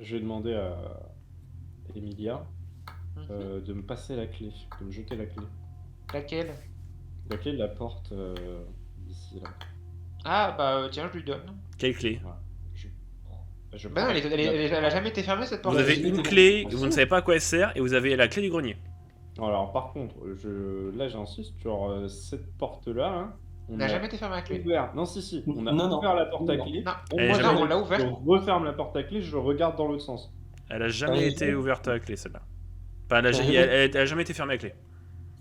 je vais demander à Emilia Mhm. de me passer la clé, de me jeter la clé. Laquelle? La clé de la porte d'ici là. Ah, bah tiens, je lui donne. Quelle clé? Voilà. Je, je Bah prends non, la clé de la elle a porte. jamais été fermée cette Vous porte. avez une clé, vous ne savez pas à quoi elle sert, et vous avez la clé du grenier. Alors, par contre, là, j'insiste sur cette porte-là. Hein, Elle on n'a a jamais été fermée à clé. ouvert. Non, si. On a Non, ouvert la porte à non. clé. Non. On Elle est voit jamais- la on l'a clé, ouverte. je referme la porte à clé, je regarde dans l'autre sens. Elle a jamais été ouverte à la clé, celle-là. Enfin, jamais- elle a jamais été fermée à la clé.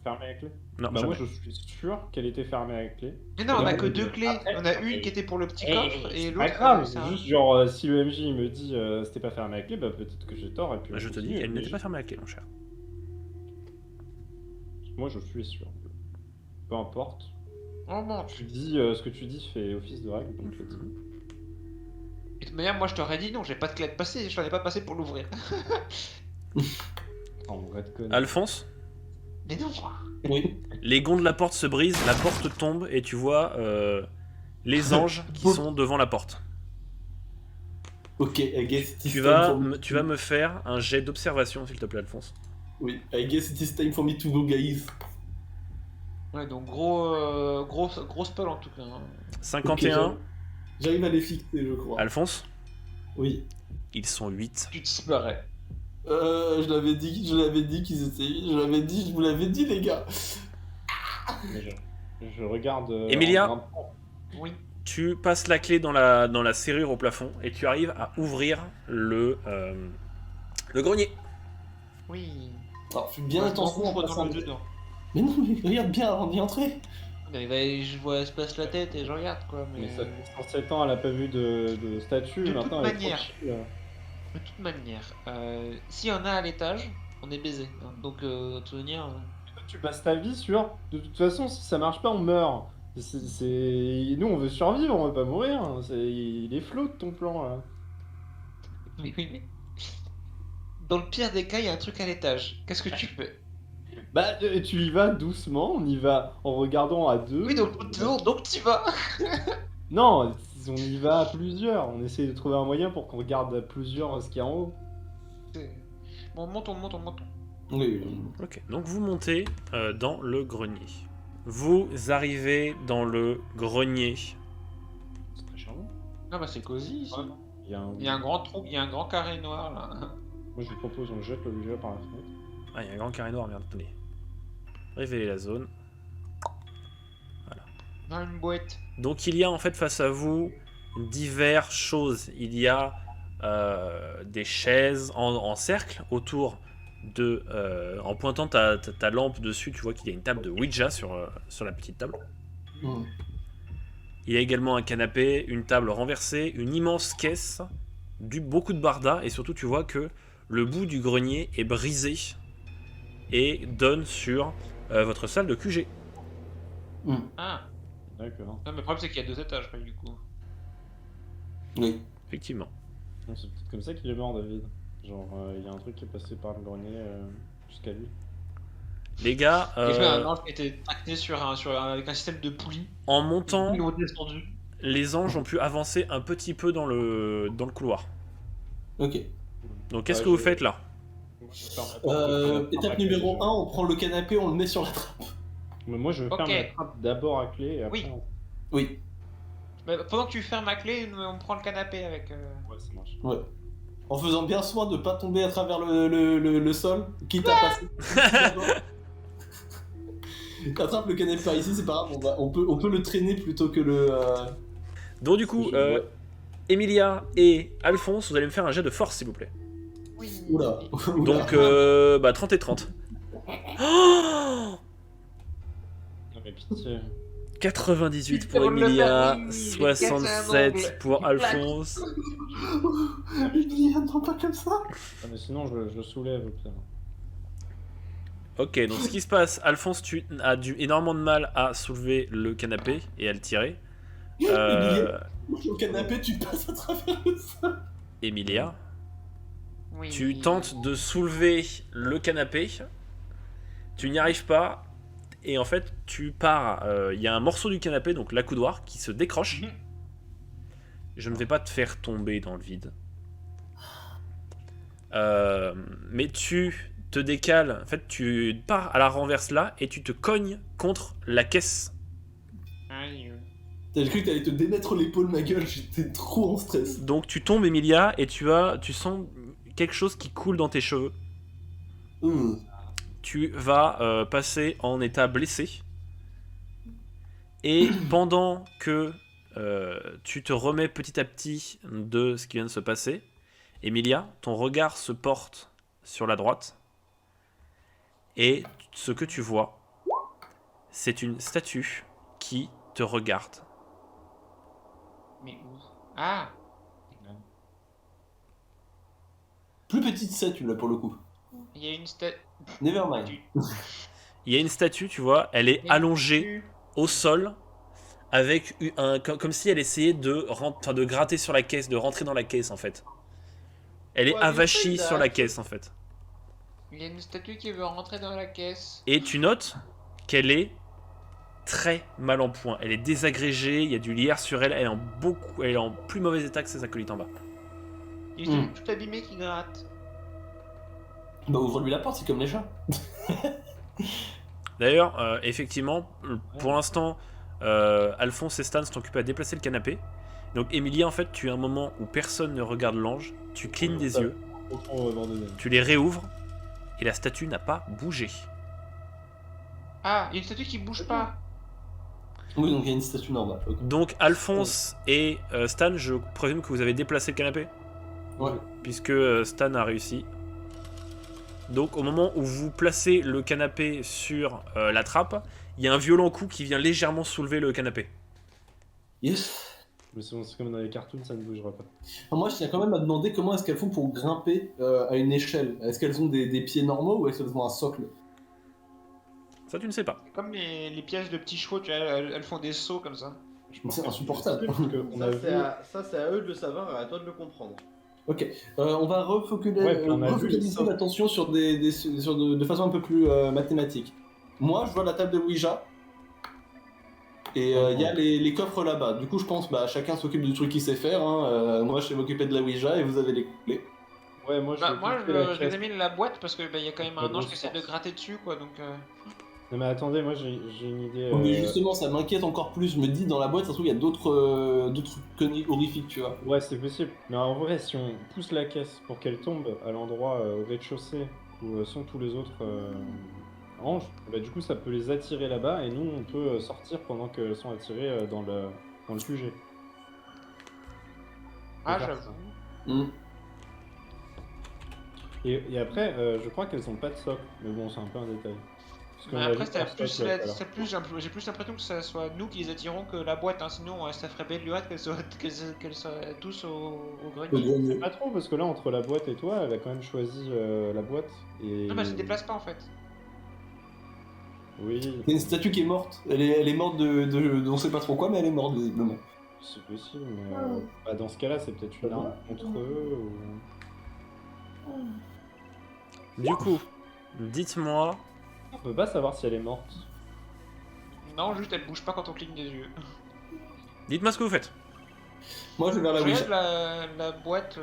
Fermée à clé. Non, Bah, moi, jamais. je suis sûr qu'elle était fermée à clé. Mais non, on a Après, que 2 clés. après, On a une qui était pour le petit coffre et c'est l'autre. pas grave, c'est juste genre si le MJ me dit c'était pas fermé à clé, bah peut-être que j'ai tort et puis Bah, on je te dis continue, qu'elle mais n'était pas fermée à la clé, mon cher. moi je suis sûr. Peu importe. Oh mon Tu dieu. dis ce que tu dis fait office de règle, donc je le dis. De toute manière, moi je t'aurais dit non, j'ai pas de clé à te passer, je t'en ai pas passé pour l'ouvrir. En vrai de conne. Alphonse, Mais non. Oui. les gonds de la porte se brisent, la porte tombe, et tu vois les anges qui sont devant la porte. Ok, I guess it is Tu time vas, for me tu vas me faire un jet d'observation, s'il te plaît, Alphonse. Oui, I guess it is time for me to go, guys. Ouais, donc gros spell en tout cas. Hein. 51, J'arrive à les fixer, je crois. Alphonse, Oui. ils sont 8. Tu disparais. Je l'avais dit qu'ils étaient. Je vous l'avais dit, les gars. Mais je regarde. Emilia en grimpant. Oui. Tu passes la clé dans la serrure au plafond, et tu arrives à ouvrir le grenier. Oui. Alors, fais bien Moi, je attention en m'engouffre passant. dans le dedans. Mais non, mais regarde bien avant d'y entrer. Mais je vois, se passe la tête et je regarde quoi. Mais Mais ça fait 107 ans, elle a pas vu de statue, De maintenant toute elle est manière. tranquille. de toute manière, s'il y en a à l'étage, on est baisé. Hein. Donc, de toute manière. Tu passes ta vie sur. De toute façon, si ça marche pas, on meurt. Nous, on veut survivre, on veut pas mourir. Il est flou de ton plan là. Oui. Dans le pire des cas, il y a un truc à l'étage. Qu'est-ce que tu fais? Bah, tu y vas doucement, on y va en regardant à deux. Oui, donc tu vas. Non, on y va à plusieurs. On essaie de trouver un moyen pour qu'on regarde à plusieurs ce qu'il y a en haut. Bon, montons. Oui. Ok, donc vous montez dans le grenier. Vous arrivez dans le grenier. C'est très charmant. Ah bah c'est cosy ici. Il y a un... Il y a un grand trou, il y a un grand carré noir là. Moi, je vous propose, on jette l'objet par la fenêtre. Ah, il y a un grand carré noir, merde, attendez. Révéler la zone. Dans une boîte. Donc il y a en fait face à vous diverses choses. Il y a des chaises en cercle autour de... en pointant ta lampe dessus, tu vois qu'il y a une table de Ouija sur la petite table. Mm. Il y a également un canapé, une table renversée, une immense caisse, beaucoup de bardas, et surtout tu vois que le bout du grenier est brisé et donne sur votre salle de QG. Mm. Ah. D'accord. Non, mais le problème c'est qu'il y a 2 étages du coup. Oui. Effectivement. Non, c'est peut-être comme ça qu'il est mort, David. Genre, il y a un truc qui est passé par le grenier jusqu'à lui. Les gars, J'ai fait un ange qui était tracté avec un système de poulies. en montant, Ils l'ont descendu. les anges ont pu avancer un petit peu dans le couloir. Ok. Donc qu'est-ce Ouais, que vous je- faites là? Étape numéro 1, on prend le canapé, on le met sur la trappe. Mais moi, je ferme Ok. la trappe d'abord à clé et après. Oui. Oui. Mais pendant que tu fermes ma clé, on prend le canapé avec. Ouais, ça marche. Ouais. En faisant bien soin de pas tomber à travers le sol, quitte à passer. Attrape le canapé par ici, c'est pas grave, on peut le traîner plutôt que le. Donc du coup, Ouais. Emilia et Alphonse, vous allez me faire un jet de force s'il vous plaît. Oui. Oula. Donc 30 et 30. Oh, Non, mais pitié. 98 pour Putain, on le Emilia, fait, oui, 67 pour il claque. Alphonse. Emilia, non, pas comme ça. Ah, mais sinon, je le soulève au pire. Ok, donc ce qui se passe, Alphonse, tu as énormément de mal à soulever le canapé et à le tirer. Emilia, au canapé, tu passes à travers le sol. Emilia, Oui. tu tentes de soulever le canapé, tu n'y arrives pas, et en fait, tu pars. Il y a un morceau du canapé, donc l'accoudoir, qui se décroche. Mhm. Je ne vais pas te faire tomber dans le vide. Mais tu te décales, en fait tu pars à la renverse là et tu te cognes contre la caisse. Aïe. J'ai cru que t'allais te démettre l'épaule, ma gueule, j'étais trop en stress. Donc tu tombes Emilia et tu sens quelque chose qui coule dans tes cheveux. Tu vas passer en état blessé. Et pendant que tu te remets petit à petit de ce qui vient de se passer, Emilia, ton regard se porte sur la droite. Et ce que tu vois, c'est une statue qui te regarde. Mais où? Ah! Plus petite statue là pour le coup. Il y a une statue. Nevermind. Il y a une statue, tu vois, elle est allongée au sol, avec comme si elle essayait de gratter sur la caisse, de rentrer dans la caisse en fait. Elle est Ouais, avachie mais ça, sur la caisse en fait. Il y a une statue qui veut rentrer dans la caisse. Et tu notes qu'elle est très mal en point. Elle est désagrégée, il y a du lierre sur elle, elle est en plus mauvais état que ses acolytes en bas. Il y a une statue tout abîmée qui gratte. Bah ouvre-lui la porte, c'est comme les chats. D'ailleurs, effectivement, pour l'instant, Alphonse et Stan sont occupés à déplacer le canapé. Donc Emilia, en fait, tu as un moment où personne ne regarde l'ange, tu clignes des yeux, tu les réouvres, et la statue n'a pas bougé. Ah, il y a une statue qui bouge pas. Oui, donc il y a une statue normale. Okay. Donc Alphonse et Stan, je présume que vous avez déplacé le canapé, Ouais. puisque Stan a réussi. Donc au moment où vous placez le canapé sur la trappe, il y a un violent coup qui vient légèrement soulever le canapé. Yes. Mais c'est comme dans les cartoons, ça ne bougera pas. Alors moi, je tiens quand même à demander comment est-ce qu'elles font pour grimper à une échelle. Est-ce qu'elles ont des pieds normaux ou est-ce qu'elles ont un socle? Ça, tu ne sais pas. Comme les pièces de petits chevaux, tu vois, elles font des sauts comme ça. C'est insupportable. Ça, c'est à eux de le savoir et à toi de le comprendre. Ok, on va refocaliser l'attention sur de façon un peu plus mathématique. Moi, je vois la table de Ouija. Et il y a les coffres là-bas. Du coup, je pense chacun s'occupe du truc qu'il sait faire. Hein. Moi, je vais m'occuper de la Ouija et vous avez les clés. Ouais, moi je examine la boîte parce que il y a quand même un ange qui essaie de gratter dessus, quoi. Donc. Non, mais attendez, moi j'ai une idée. Mais justement, ça m'inquiète encore plus. Je me dis, dans la boîte, ça se trouve, il y a d'autres conneries horrifiques, tu vois. Ouais, c'est possible. Mais en vrai, si on pousse la caisse pour qu'elle tombe à l'endroit au rez-de-chaussée où sont tous les autres anges, bah, du coup, ça peut les attirer là-bas et nous, on peut sortir pendant qu'elles sont attirées dans le QG. Ah, j'avoue. Mm. Et après, je crois qu'elles ont pas de socle. Mais bon, c'est un peu un détail. Mais après, j'ai plus l'impression que ça soit nous qui les attirons que la boîte, hein. Sinon ça ferait belle lurette qu'elles soient tous au grenier. Pas trop, parce que là, entre la boîte et toi, elle a quand même choisi la boîte. Et... Non, mais elle se déplace pas en fait. Oui. Il y a une statue qui est morte. Elle est morte de on sait pas trop quoi, mais elle est morte visiblement. C'est possible, mais dans ce cas-là, c'est peut-être une arme contre eux. Du coup, dites-moi. On peut pas savoir si elle est morte. Non, juste elle bouge pas quand on cligne des yeux. Dites-moi ce que vous faites. Moi, je vais vers la Je Ouija. regarde la boîte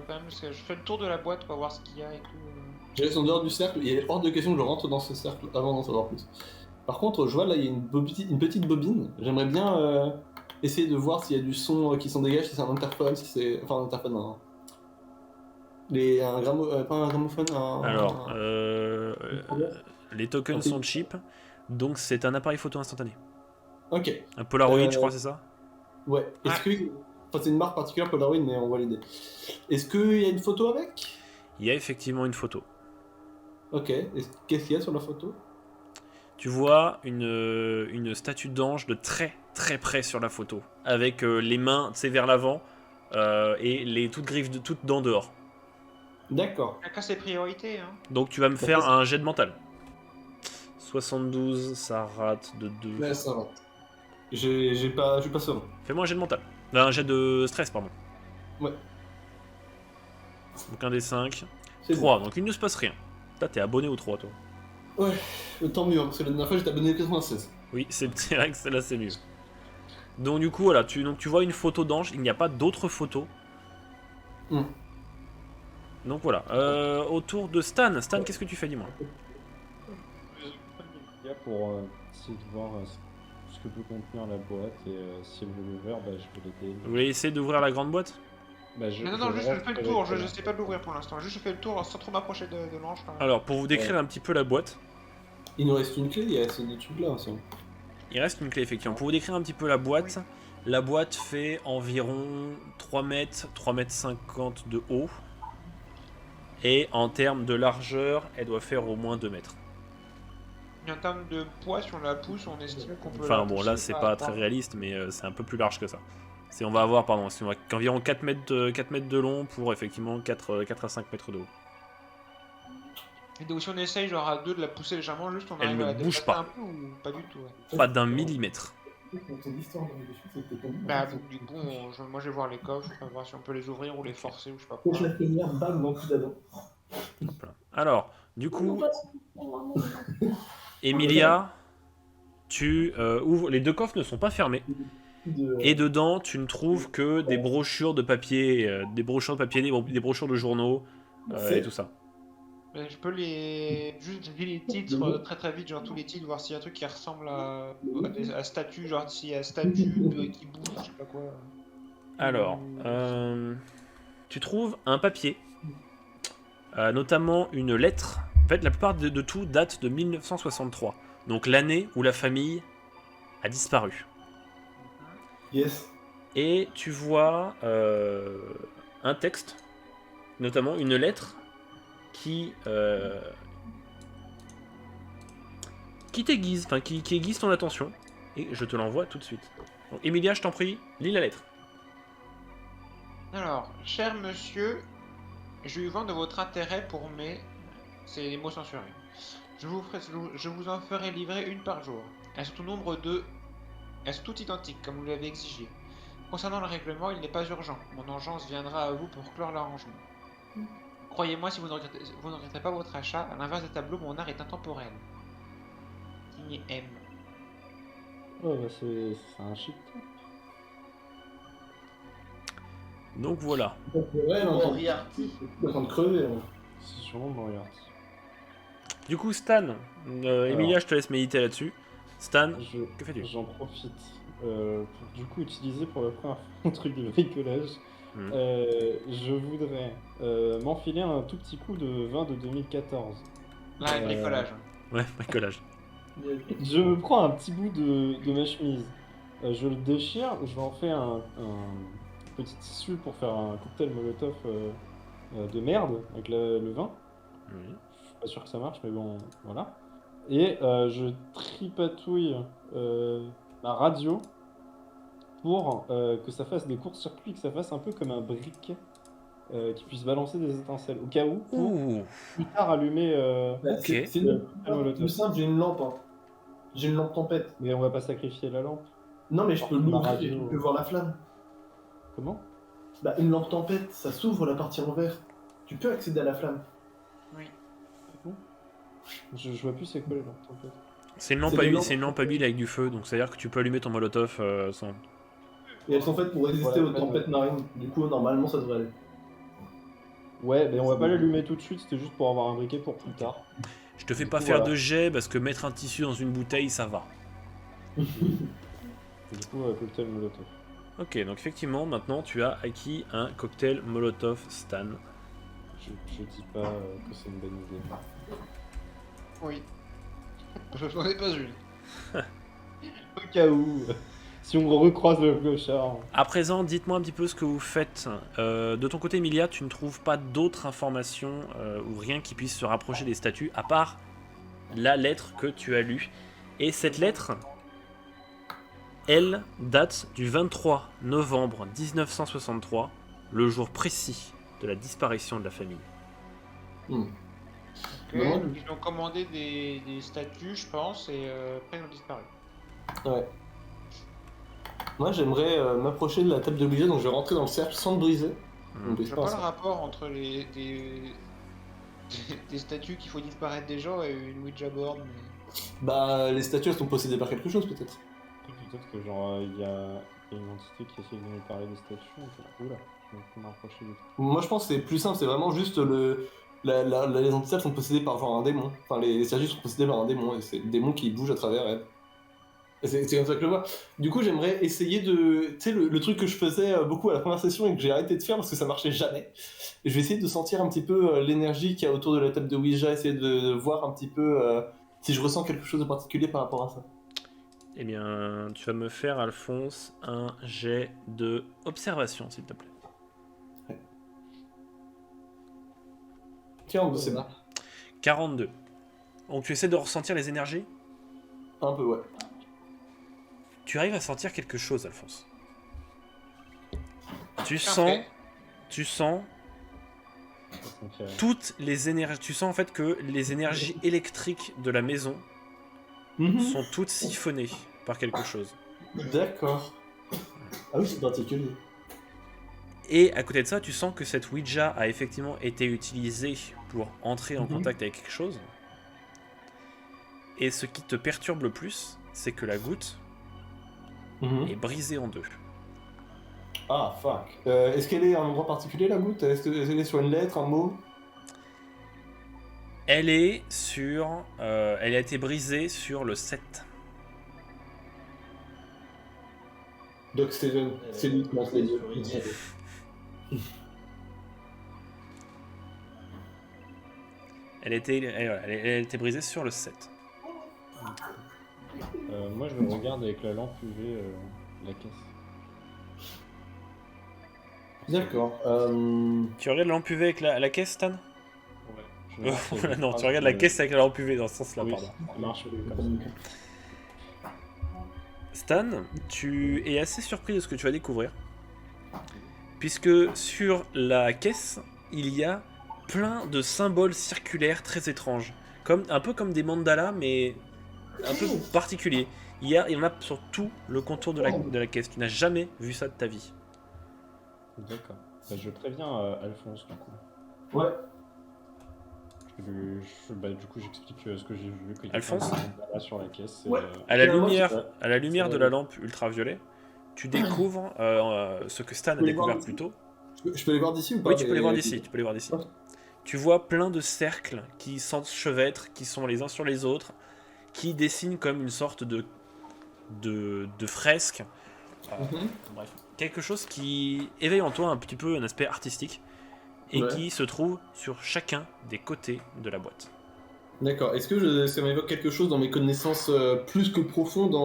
quand même, parce que je fais le tour de la boîte pour voir ce qu'il y a et tout. Je reste en dehors du cercle. Il est hors de question que je rentre dans ce cercle avant d'en savoir plus. Par contre, je vois là, il y a une petite bobine. J'aimerais bien essayer de voir s'il y a du son qui s'en dégage, si c'est un interphone, si c'est. Enfin, un interphone, non. Pas un gramophone, Alors, les tokens sont cheap, donc c'est un appareil photo instantané. Ok. Un Polaroid, je crois, c'est ça? Ouais. Est-ce que. Enfin, c'est une marque particulière Polaroid, mais on voit l'idée. Est-ce qu'il y a une photo avec? Il y a effectivement une photo. Ok. Qu'est-ce qu'il y a sur la photo? Tu vois une statue d'ange de très très près sur la photo, avec les mains vers l'avant et les toutes griffes toutes dents dehors. D'accord. Chacun ses priorités, hein. Donc tu vas me faire un jet de mental. 72, ça rate de 2. Ouais, ça va. Je suis pas serein. Fais-moi un jet de mental. Un jet de stress, pardon. Ouais. Donc un des 5. C'est 3, donc il ne se passe rien. T'es abonné au 3, toi. bon. Ouais, tant mieux, hein, parce que la dernière fois j'étais abonné à 96. Oui, c'est vrai que celle-là c'est mieux. Donc du coup, voilà, tu vois une photo d'ange, il n'y a pas d'autres photos. Donc voilà. Autour de Stan. Stan, qu'est-ce que tu fais, dis-moi? Pour essayer de voir ce que peut contenir la boîte et si elle veut l'ouvrir, bah, je vais l'aider. Vous voulez essayer d'ouvrir la grande boîte? Non, juste je fais le tour, je sais pas de l'ouvrir pour l'instant. Juste je fais le tour sans trop m'approcher de l'ange. Alors, pour vous décrire un petit peu la boîte. Il nous reste une clé, il y a des trucs là aussi. Il reste une clé, effectivement. Pour vous décrire un petit peu la boîte, la boîte fait environ 3 mètres, 3 mètres 50 de haut. Et en termes de largeur, elle doit faire au moins 2 mètres. Et en termes de poids, si on la pousse, on estime qu'on peut. Enfin bon, là c'est pas très réaliste, mais c'est un peu plus large que ça. On va avoir, pardon, environ 4 mètres de long pour effectivement 4 à 5 mètres de haut. Et donc si on essaye genre à 2 de la pousser légèrement, juste on Elle arrive ne à la bouge dépasser pas. un peu ou pas du tout Pas d'un millimètre. Bah du coup, moi je vais voir les coffres, on va voir si on peut les ouvrir ou les forcer ou je sais pas quoi. Voilà. Alors, du coup, Emilia, tu ouvres. Les 2 coffres ne sont pas fermés. Et dedans, tu ne trouves que des brochures de papier, des brochures de journaux et tout ça. Mais je peux juste dire les titres très très vite, genre tous les titres, voir s'il y a un truc qui ressemble à statue, genre s'il y a statue qui bouge, je sais pas quoi. Alors, tu trouves un papier, notamment une lettre. En fait, la plupart de tout date de 1963, donc l'année où la famille a disparu. Yes. Et tu vois un texte, notamment une lettre qui t'aiguise, enfin qui aiguise ton attention. Et je te l'envoie tout de suite. Donc, Emilia, je t'en prie, lis la lettre. Alors, cher monsieur, j'ai eu vent de votre intérêt pour mes... C'est les mots censurés. Je vous en ferai livrer une par jour. Elles sont au nombre de... Elles sont toutes identiques, comme vous l'avez exigé. Concernant le règlement, il n'est pas urgent. Mon engeance viendra à vous pour clore l'arrangement. Croyez-moi, si vous ne regrettez pas votre achat, à l'inverse des tableaux, mon art est intemporel. Signé M. Oh, bah c'est un chic. Donc voilà. Ouais, non, Moriarty. on est en train de crever. C'est sûrement Moriarty. Du coup, Stan, Emilia, je te laisse méditer là-dessus. Stan, que fais-tu? J'en profite pour du coup utiliser pour le première fois un truc de bricolage. Je voudrais m'enfiler un tout petit coup de vin de 2014. Là, bricolage. Ouais, bricolage. Je me prends un petit bout de ma chemise. Je le déchire, je vais en faire un petit tissu pour faire un cocktail Molotov de merde avec le vin. Oui. Je suis pas sûr que ça marche, mais bon, voilà. Et je tripatouille ma radio pour que ça fasse des courts-circuits, que ça fasse un peu comme un briquet qui puisse balancer des étincelles. Au cas où, pour plus tard allumer Ok. C'est plus simple, j'ai une lampe. Hein. J'ai une lampe tempête. Mais on va pas sacrifier la lampe. Non, mais je peux Ma l'ouvrir et radio. tu peux voir la flamme. Comment? Bah, une lampe tempête, ça s'ouvre la partie envers. Tu peux accéder à la flamme. Oui. Je vois plus c'est quoi les lampes tempête. C'est une lampe à huile avec du feu, donc c'est-à-dire que tu peux allumer ton molotov sans... Et elles sont faites pour résister aux tempêtes marines. Du coup, normalement, ça devrait aller. Ouais, mais on va pas l'allumer tout de suite, c'était juste pour avoir un briquet pour plus tard. Je te fais Du pas coup, faire voilà. de jet parce que mettre un tissu dans une bouteille, ça va. Du coup, cocktail Molotov. Ok, donc effectivement, maintenant tu as acquis un cocktail Molotov Stan. Je dis pas que c'est une bonne idée. Oui. Je n'en ai pas une. Au cas où, si on recroise le clochard. À présent, dites-moi un petit peu ce que vous faites. De ton côté, Emilia, tu ne trouves pas d'autres informations ou rien qui puisse se rapprocher des statues, à part la lettre que tu as lue. Et cette lettre, elle date du 23 novembre 1963, le jour précis de la disparition de la famille. Ok, Non. donc ils ont commandé des statues, je pense, et après ils ont disparu. Ouais. Moi, j'aimerais m'approcher de la table de Ouija, donc je vais rentrer dans le cercle sans le briser. On Je brise vois pas pas le ça. rapport entre des statues qu'il faut disparaître des gens et une Ouija board. Mais... Bah, les statues, elles sont possédées par quelque chose, peut-être. Peut-être que genre il y a qu'il y a une entité qui essaie de nous parler des statues. Oula, je vais m'approcher du truc. Moi, je pense que c'est plus simple, c'est vraiment juste les entités elles sont possédées par genre un démon. Enfin, les statues sont possédées par un démon, et c'est le démon qui bouge à travers elles. Et c'est comme ça que je le vois. Du coup, j'aimerais essayer de... Tu sais, le truc que je faisais beaucoup à la première session et que j'ai arrêté de faire parce que ça marchait jamais. Et je vais essayer de sentir un petit peu l'énergie qu'il y a autour de la table de Ouija, essayer de voir un petit peu si je ressens quelque chose de particulier par rapport à ça. Eh bien, tu vas me faire, Alphonse, un jet de observation, s'il te plaît. Ouais. Tiens, c'est bon. 42. Donc tu essaies de ressentir les énergies? Un peu, ouais. Tu arrives à sentir quelque chose, Alphonse. Tu Parfait. sens toutes les énergies. Tu sens en fait que les énergies électriques de la maison sont toutes siphonnées par quelque chose. D'accord. Ah oui, c'est particulier. Et à côté de ça, tu sens que cette Ouija a effectivement été utilisée pour entrer en contact avec quelque chose. Et ce qui te perturbe le plus, c'est que la goutte est brisée en deux. Ah, fuck. Est-ce qu'elle est à un endroit particulier, la goutte? Est-ce qu'elle est sur une lettre, un mot? Elle est sur... elle a été brisée sur le 7. Donc c'est lui qui montre les yeux. Elle a été brisée sur le 7. Moi, je le regarde avec la lampe UV, la caisse. D'accord. Tu regardes la lampe UV avec la caisse, Stan? Ouais. Non, tu regardes la caisse avec la lampe UV dans ce sens-là, Oui, pardon. ça marche comme ça. Stan, tu es assez surpris de ce que tu vas découvrir. Puisque sur la caisse, il y a plein de symboles circulaires très étranges. Un peu comme des mandalas, mais un peu particuliers. Il y en a sur tout le contour de la caisse. Tu n'as jamais vu ça de ta vie. D'accord. Bah, je préviens Alphonse, du coup. Ouais. Du coup, j'explique ce que j'ai vu. Alphonse, sur la caisse. Ouais. à la lumière de la lampe ultraviolet, tu découvres ce que Stan a découvert plus tôt. Je peux les voir d'ici ou pas? Oui, tu peux les voir d'ici. Ouais. Tu vois plein de cercles qui s'enchevêtrent, qui sont les uns sur les autres, qui dessinent comme une sorte de fresque. Bref, quelque chose qui éveille en toi un petit peu un aspect artistique et qui se trouve sur chacun des côtés de la boîte. D'accord. Est-ce que ça m'évoque quelque chose dans mes connaissances plus que profondes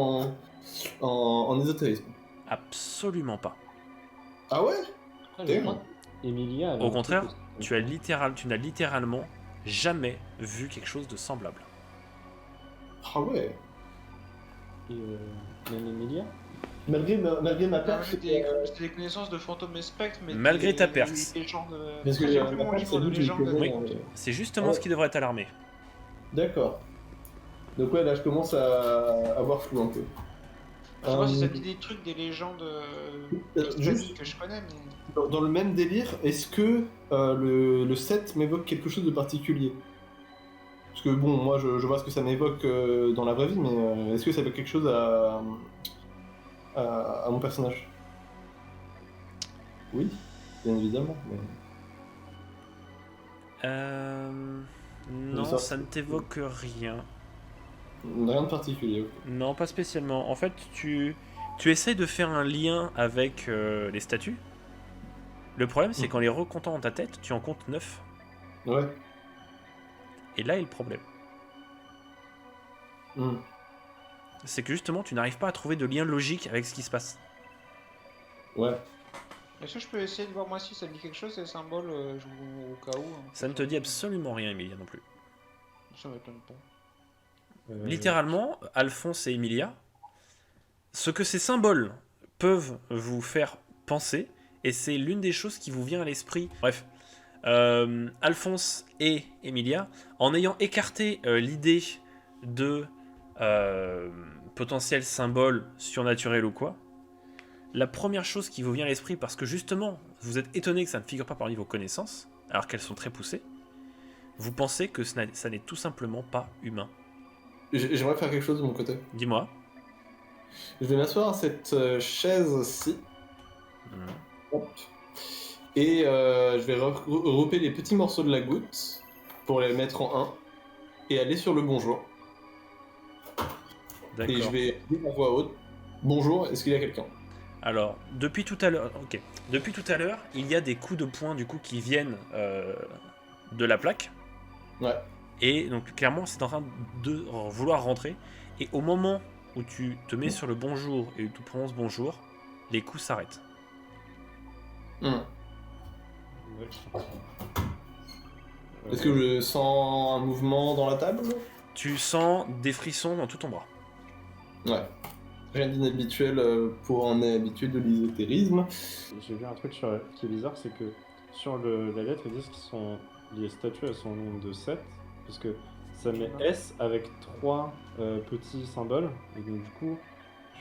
en ésotérisme? Absolument pas. Ah ouais? Emilia. Au contraire, tu n'as littéralement jamais vu quelque chose de semblable. Ah ouais. Et même Emilia? Malgré ma perche. J'ai des connaissances de fantômes et spectres, mais malgré ta perce. Parce que j'ai mon livre de légende. Oui, c'est justement ce qui devrait t'alarmer. D'accord. Donc ouais, là je commence à voir flou un peu. Je sais pas si ça dit des trucs, des légendes juste que je connais, mais... Dans le même délire, est-ce que le 7 m'évoque quelque chose de particulier? Parce que bon, moi je vois ce que ça m'évoque dans la vraie vie, mais est-ce que ça évoque quelque chose à mon personnage? Oui, bien évidemment. Non, ça ne t'évoque rien. Rien de particulier. Okay. Non, pas spécialement. En fait, tu essaies de faire un lien avec les statues. Le problème, c'est qu'en les recomptant dans ta tête, tu en comptes 9. Ouais. Et là est le problème. C'est que justement, tu n'arrives pas à trouver de lien logique avec ce qui se passe. Ouais. Est-ce que je peux essayer de voir moi si ça me dit quelque chose, ces symboles, au cas où Ça ne te dit absolument rien, Emilia, non plus. Ça m'étonne pas. Littéralement, Alphonse et Emilia, ce que ces symboles peuvent vous faire penser, et c'est l'une des choses qui vous vient à l'esprit. Bref, Alphonse et Emilia, en ayant écarté l'idée de potentiel symbole surnaturel ou quoi, la première chose qui vous vient à l'esprit, parce que justement, vous êtes étonné que ça ne figure pas parmi vos connaissances, alors qu'elles sont très poussées, vous pensez que ça n'est tout simplement pas humain. J'aimerais faire quelque chose de mon côté. Dis-moi. Je vais m'asseoir à cette chaise-ci. Mhm. Hop. Et je vais regrouper les petits morceaux de la goutte pour les mettre en un et aller sur le bonjour. Et je D'accord. vais dire à voix haute bonjour, est-ce qu'il y a quelqu'un? Alors, depuis tout à l'heure, ok. Depuis tout à l'heure, il y a des coups de poing du coup qui viennent de la plaque. Ouais. Et donc clairement, c'est en train de vouloir rentrer. Et au moment où tu te mets sur le bonjour et où tu prononces bonjour, les coups s'arrêtent. Est-ce que je sens un mouvement dans la table? Tu sens des frissons dans tout ton bras. Ouais. Rien d'inhabituel pour un habitué de l'ésotérisme. J'ai vu un truc qui est bizarre, c'est que sur la lettre, ils disent que les statues elles sont au nombre de 7, parce que ça met S avec 3 petits symboles, et donc du coup,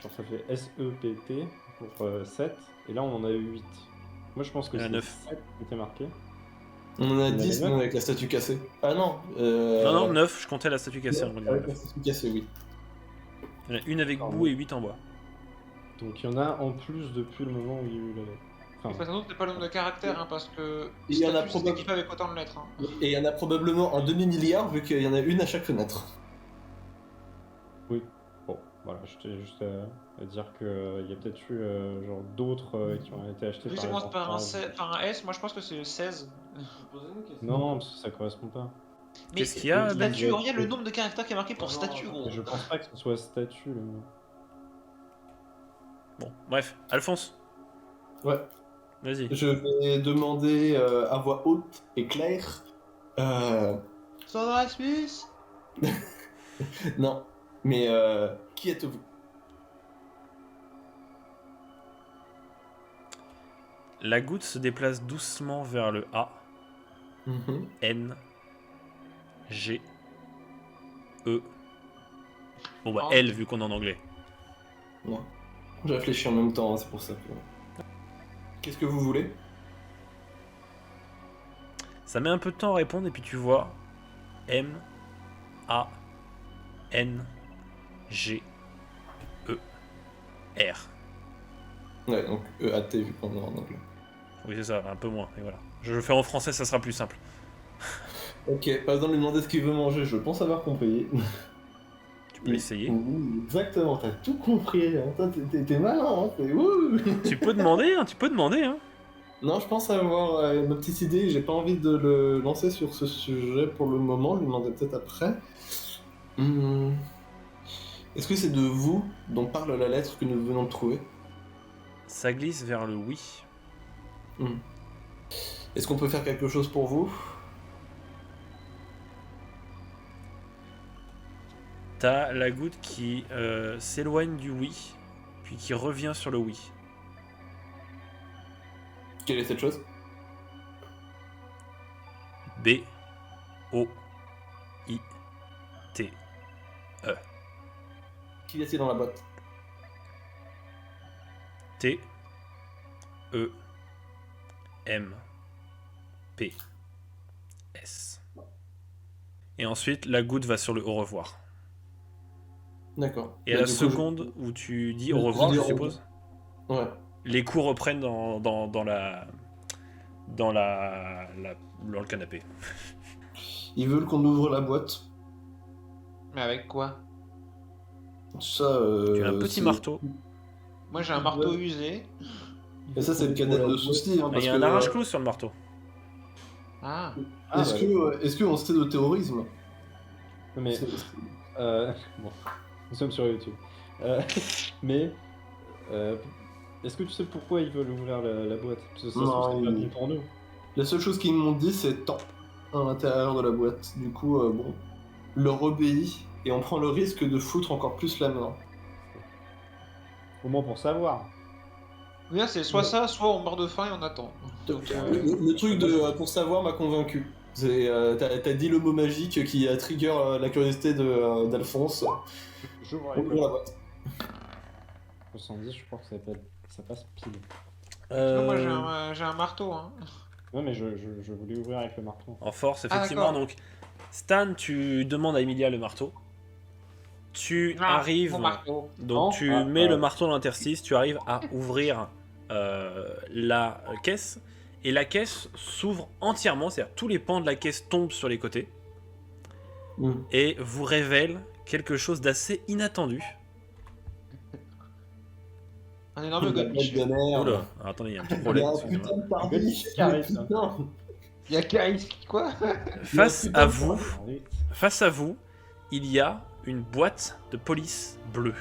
genre ça fait S-E-P-T pour 7, et là on en a eu 8. Moi je pense que Il y en a c'est 9. 7 qui était marqué. On en a Il y en 10 avait même avec la statue cassée. Ah non Non, 9, je comptais la statue cassée. On va dire avec 9. la statue cassée, oui. Il y en a une avec Pardon. bout et 8 en bois. Donc il y en a en plus depuis le moment où il y a eu la lettre. De toute façon, c'est pas le nombre de caractères, hein, parce que Il y en a statut, c'est équipé avec autant de lettres. Hein. Et il y en a probablement un demi-milliard vu qu'il y en a une à chaque fenêtre. Oui. Bon, voilà, j'étais juste à dire qu'il y a peut-être eu genre d'autres qui ont été achetés Vu que par ça les commence par un, enfants. par un S, moi je pense que c'est 16. Non, parce que ça correspond pas. Mais Qu'est-ce qu'il y a, Ben? statut, regarde le nombre de caractères qui est marqué pour statut, gros. Je pense pas que ce soit statut le mot. Bon, bref, Alphonse, Ouais. vas-y. Je vais demander à voix haute et claire. Sandra Smith. Non, mais qui êtes-vous? La goutte se déplace doucement vers le A, Mhm. N, G, E. Bon bah Oh. L vu qu'on est en anglais. Non. Je réfléchis en même temps, hein, c'est pour ça que... Qu'est-ce que vous voulez? Ça met un peu de temps à répondre et puis tu vois M, A, N, G, E, R. Ouais, donc EAT vu qu'on est en anglais. Oui c'est ça, un peu moins. Et voilà. Je le fais en français, ça sera plus simple. Ok, pas besoin de lui demander ce qu'il veut manger, je pense avoir compris. Tu peux essayer. Oui, exactement, t'as tout compris, hein. Toi, t'es malin, hein. Ouh. Tu peux demander, hein, tu peux demander. Hein. Non, je pense avoir ma petite idée, j'ai pas envie de le lancer sur ce sujet pour le moment, je lui demanderai peut-être après. Est-ce que c'est de vous dont parle la lettre que nous venons de trouver? Ça glisse vers le oui. Est-ce qu'on peut faire quelque chose pour vous? T'as la goutte qui s'éloigne du oui, puis qui revient sur le oui. Quelle est cette chose? B, O, I, T, E. Qui est-ce dans la boîte? T, E, M, P, S. Et ensuite, la goutte va sur le au revoir. D'accord. Et à la seconde où tu dis au revoir, je suppose, Ouais. les coups reprennent dans le canapé. Ils veulent qu'on ouvre la boîte. Mais avec quoi? Ça, Tu as un petit marteau. Moi j'ai un marteau usé. Et ça, c'est le canal de soucis. Hein, Il y a un arrache-clous sur le marteau. Ah. Est-ce qu'on sait de terrorisme? Mais bon, nous sommes sur YouTube. Mais est-ce que tu sais pourquoi ils veulent ouvrir la boîte? Parce que ça se trouve, c'est pas bon pour nous. La seule chose qu'ils m'ont dit, c'est temps à l'intérieur de la boîte. Du coup, bon, leur obéit et on prend le risque de foutre encore plus la main. Au moins pour savoir. Oui, c'est soit ça, soit on meurt de faim et on attend. Donc, Le truc de pour savoir m'a convaincu. T'as dit le mot magique qui a trigger la curiosité d'Alphonse. J'ouvre la boîte. 70, je crois que ça passe pile. sinon, moi j'ai un marteau. Hein. Ouais, mais je voulais ouvrir avec le marteau. En force, effectivement. Donc, Stan, tu demandes à Emilia le marteau. Tu Ah, arrives, mon marteau. donc Non. tu mets le marteau dans l'interstice, tu arrives à ouvrir la caisse, et la caisse s'ouvre entièrement, c'est-à-dire tous les pans de la caisse tombent sur les côtés, et vous révèle quelque chose d'assez inattendu. Un énorme La goldfish. bête de mer. Oula, alors, attendez, il y a un petit Il y problème, a un excusez-moi. putain de tardif. Carré, Mais ça. putain. Il y a Caris, quoi? Face putain à de vous, il y a une boîte de police bleue.